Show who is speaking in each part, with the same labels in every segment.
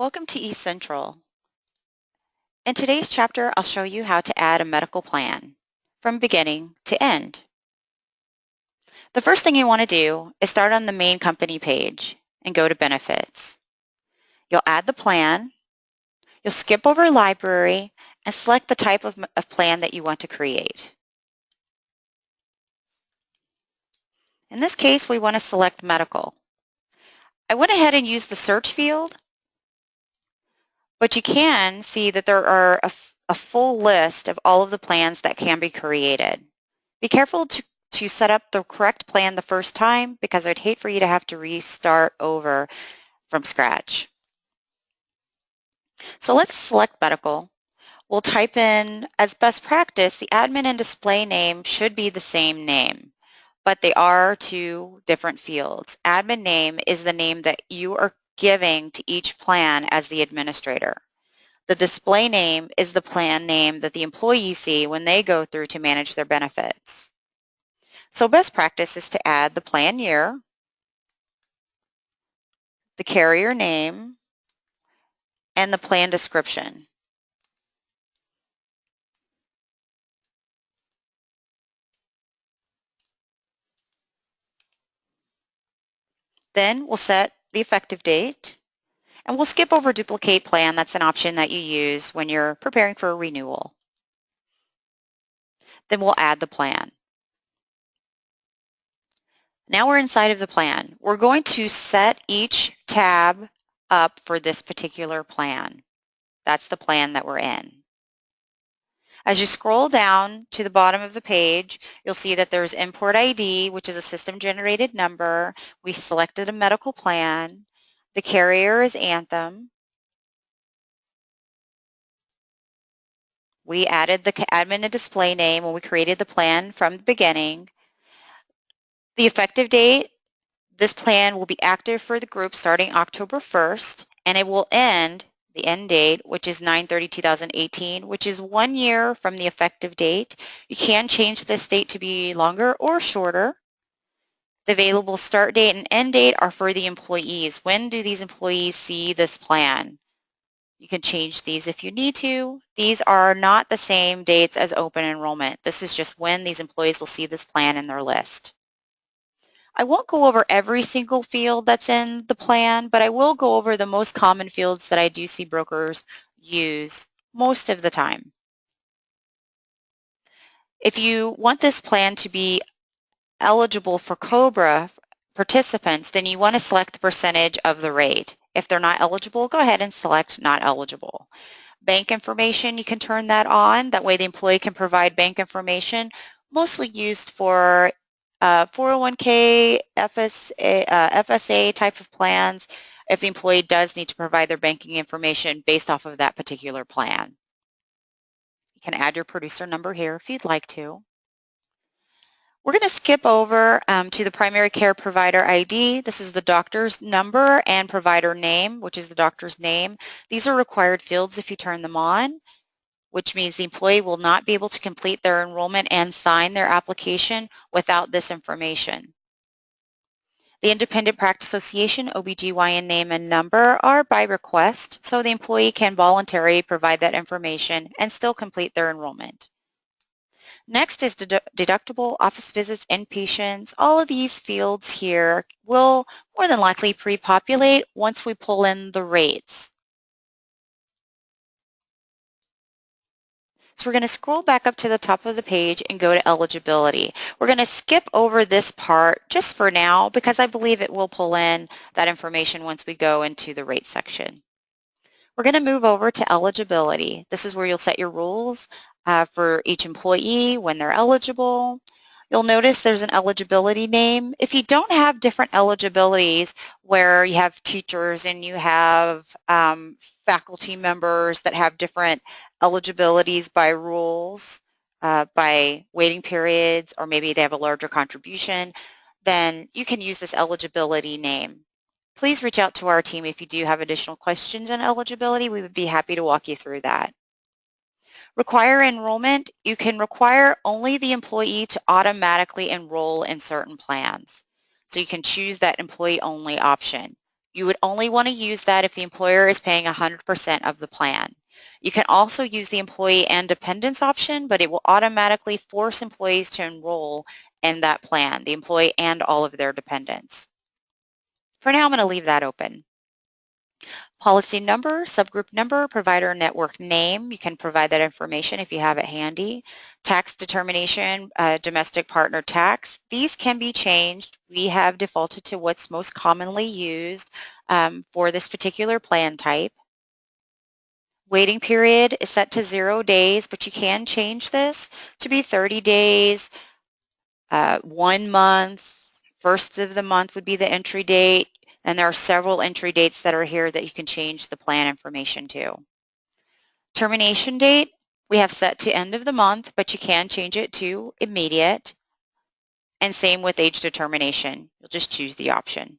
Speaker 1: Welcome to eCentral. In today's chapter, I'll show you how to add a medical plan from beginning to end. The first thing you want to do is start on the main company page and go to Benefits. You'll add the plan, you'll skip over Library, and select the type of plan that you want to create. In this case, we want to select Medical. I went ahead and used the search field, but you can see that there are a full list of all of the plans that can be created. Be careful to set up the correct plan the first time because I'd hate for you to have to restart over from scratch. So let's select Medical. We'll type in, as best practice, the admin and display name should be the same name, but they are two different fields. Admin name is the name that you are giving to each plan as the administrator. The display name is the plan name that the employees see when they go through to manage their benefits. So best practice is to add the plan year, the carrier name, and the plan description. Then we'll set the effective date, and we'll skip over duplicate plan. That's an option that you use when you're preparing for a renewal. Then we'll add the plan. Now we're inside of the plan. We're going to set each tab up for this particular plan. That's the plan that we're in. As you scroll down to the bottom of the page, you'll see that there's Import ID, which is a system-generated number. We selected a medical plan. The carrier is Anthem. We added the admin and display name when we created the plan from the beginning. The effective date, this plan will be active for the group starting October 1st, and it will end, the end date, which is 9/30/2018, which is 1 year from the effective date. You can change this date to be longer or shorter. The available start date and end date are for the employees. When do these employees see this plan? You can change these if you need to. These are not the same dates as open enrollment. This is just when these employees will see this plan in their list. I won't go over every single field that's in the plan, but I will go over the most common fields that I do see brokers use most of the time. If you want this plan to be eligible for COBRA participants, then you want to select the percentage of the rate. If they're not eligible, go ahead and select not eligible. Bank information, you can turn that on. That way the employee can provide bank information, mostly used for 401k, FSA type of plans, if the employee does need to provide their banking information based off of that particular plan. You can add your producer number here if you'd like to. We're going to skip over to the primary care provider ID. This is the doctor's number and provider name, which is the doctor's name. These are required fields if you turn them on, which means the employee will not be able to complete their enrollment and sign their application without this information. The Independent Practice Association OBGYN name and number are by request, so the employee can voluntarily provide that information and still complete their enrollment. Next is deductible, office visits, inpatients. All of these fields here will more than likely pre-populate once we pull in the rates. So we're going to scroll back up to the top of the page and go to eligibility. We're going to skip over this part just for now because I believe it will pull in that information once we go into the rate section. We're going to move over to eligibility. This is where you'll set your rules for each employee when they're eligible. You'll notice there's an eligibility name. If you don't have different eligibilities where you have teachers and you have faculty members that have different eligibilities by rules, by waiting periods, or maybe they have a larger contribution, then you can use this eligibility name. Please reach out to our team if you do have additional questions on eligibility. We would be happy to walk you through that. Require enrollment, you can require only the employee to automatically enroll in certain plans. So you can choose that employee only option. You would only want to use that if the employer is paying 100% of the plan. You can also use the employee and dependents option, but it will automatically force employees to enroll in that plan, the employee and all of their dependents. For now, I'm going to leave that open. Policy number, subgroup number, provider network name. You can provide that information if you have it handy. Tax determination, domestic partner tax. These can be changed. We have defaulted to what's most commonly used for this particular plan type. Waiting period is set to 0 days, but you can change this to be 30 days, 1 month, first of the month would be the entry date, and there are several entry dates that are here that you can change the plan information to. Termination date, we have set to end of the month, but you can change it to immediate. And same with age determination. You'll just choose the option.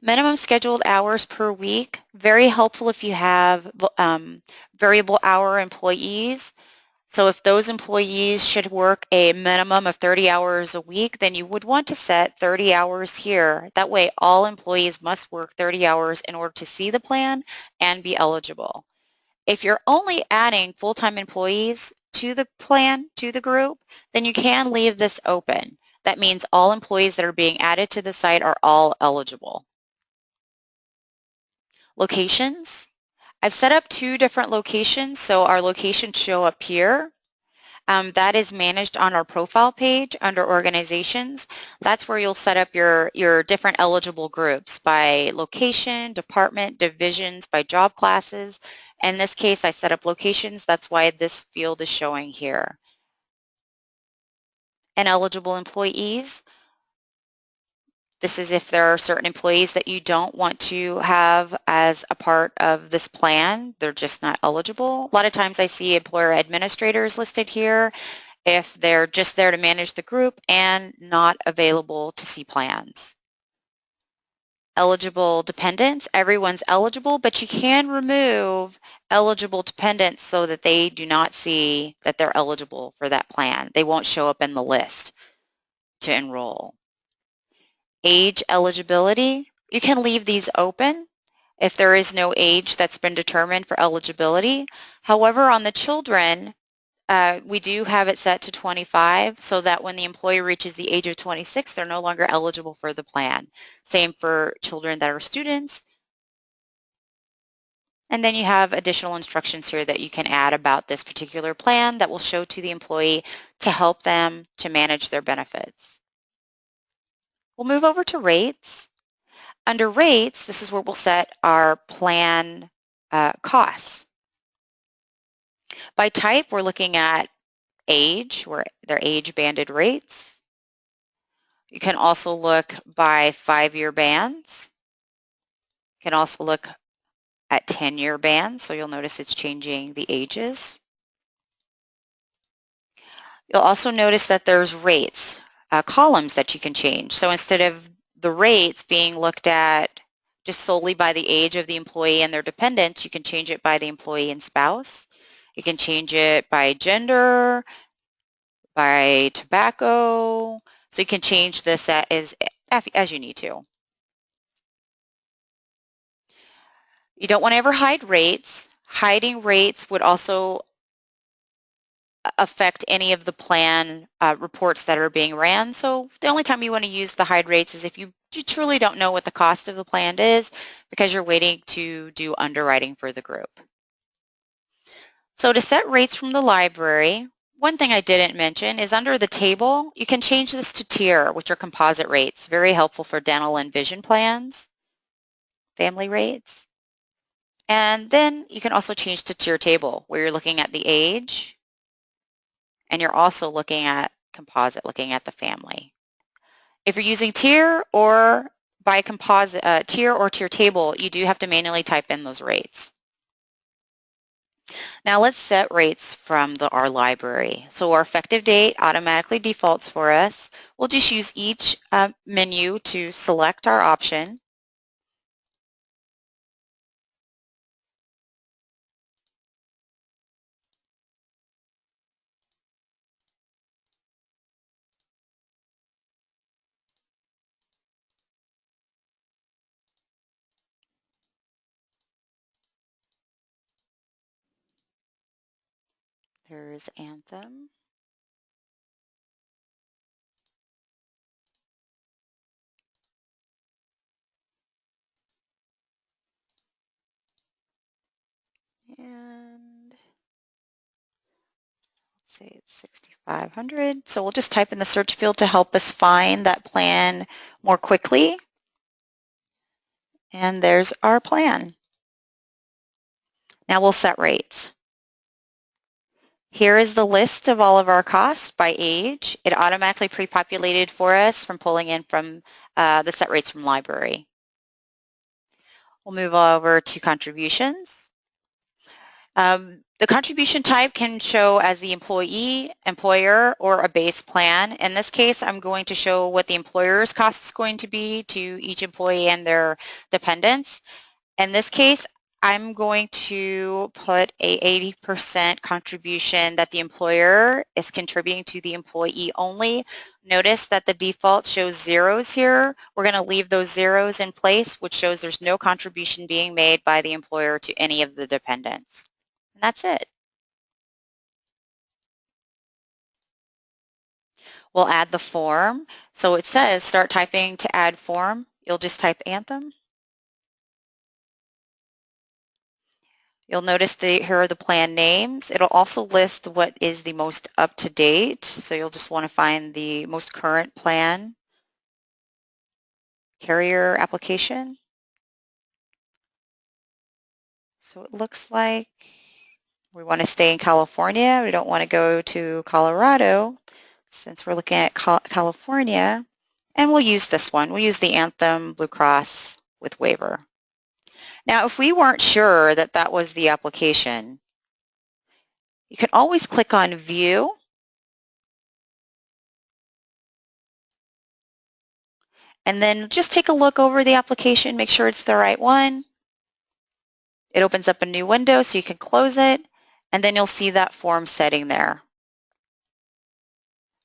Speaker 1: Minimum scheduled hours per week, very helpful if you have variable hour employees. So if those employees should work a minimum of 30 hours a week, then you would want to set 30 hours here. That way all employees must work 30 hours in order to see the plan and be eligible. If you're only adding full-time employees to the plan, to the group, then you can leave this open. That means all employees that are being added to the site are all eligible. Locations. I've set up 2 different locations, so our locations show up here. That is managed on our profile page under organizations. That's where you'll set up your different eligible groups by location, department, divisions, by job classes. In this case, I set up locations. That's why this field is showing here. And eligible employees. This is if there are certain employees that you don't want to have as a part of this plan. They're just not eligible. A lot of times I see employer administrators listed here if they're just there to manage the group and not available to see plans. Eligible dependents, everyone's eligible, but you can remove eligible dependents so that they do not see that they're eligible for that plan. They won't show up in the list to enroll. Age eligibility, you can leave these open if there is no age that's been determined for eligibility. However, on the children, we do have it set to 25 so that when the employee reaches the age of 26, they're no longer eligible for the plan. Same for children that are students. And then you have additional instructions here that you can add about this particular plan that will show to the employee to help them to manage their benefits. We'll move over to rates. Under rates, this is where we'll set our plan costs. By type, we're looking at age, where they're age-banded rates. You can also look by 5-year bands. You can also look at 10-year bands, so you'll notice it's changing the ages. You'll also notice that there's rates, columns that you can change. So instead of the rates being looked at just solely by the age of the employee and their dependents, you can change it by the employee and spouse. You can change it by gender, by tobacco. So you can change this as you need to. You don't want to ever hide rates. Hiding rates would also affect any of the plan reports that are being ran. So the only time you want to use the hide rates is if you truly don't know what the cost of the plan is because you're waiting to do underwriting for the group. So to set rates from the library, one thing I didn't mention is under the table, you can change this to tier, which are composite rates, very helpful for dental and vision plans, family rates. And then you can also change to tier table where you're looking at the age and you're also looking at composite, looking at the family. If you're using tier or by composite, tier or tier table, you do have to manually type in those rates. Now let's set rates from our library. So our effective date automatically defaults for us. We'll just use each menu to select our option. Here's Anthem. And let's say it's 6,500. So we'll just type in the search field to help us find that plan more quickly. And there's our plan. Now we'll set rates. Here is the list of all of our costs by age. It automatically pre-populated for us from pulling in from the set rates from library. We'll move over to contributions. The contribution type can show as the employee, employer, or a base plan. In this case, I'm going to show what the employer's cost is going to be to each employee and their dependents. In this case, I'm going to put a 80% contribution that the employer is contributing to the employee only. Notice that the default shows zeros here. We're going to leave those zeros in place, which shows there's no contribution being made by the employer to any of the dependents. And that's it. We'll add the form. So it says start typing to add form. You'll just type Anthem. You'll notice here are the plan names. It'll also list what is the most up-to-date. So you'll just want to find the most current plan, carrier application. So it looks like we want to stay in California. We don't want to go to Colorado since we're looking at California. And we'll use this one. We'll use the Anthem Blue Cross with waiver. Now, if we weren't sure that that was the application, you can always click on View. And then just take a look over the application, make sure it's the right one. It opens up a new window so you can close it, and then you'll see that form setting there.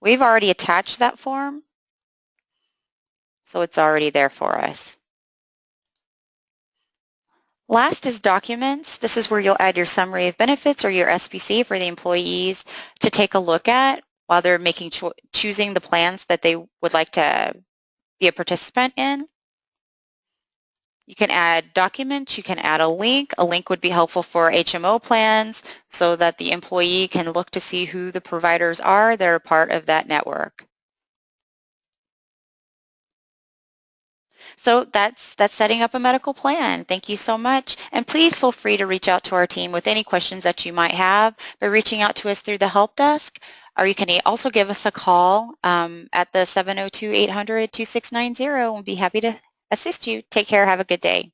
Speaker 1: We've already attached that form, so it's already there for us. Last is documents. This is where you'll add your summary of benefits or your SPC for the employees to take a look at while they're choosing the plans that they would like to be a participant in. You can add documents, you can add a link. A link would be helpful for HMO plans so that the employee can look to see who the providers are that are part of that network. So that's setting up a medical plan. Thank you so much. And please feel free to reach out to our team with any questions that you might have by reaching out to us through the help desk, or you can also give us a call at the 702-800-2690 and we'll be happy to assist you. Take care. Have a good day.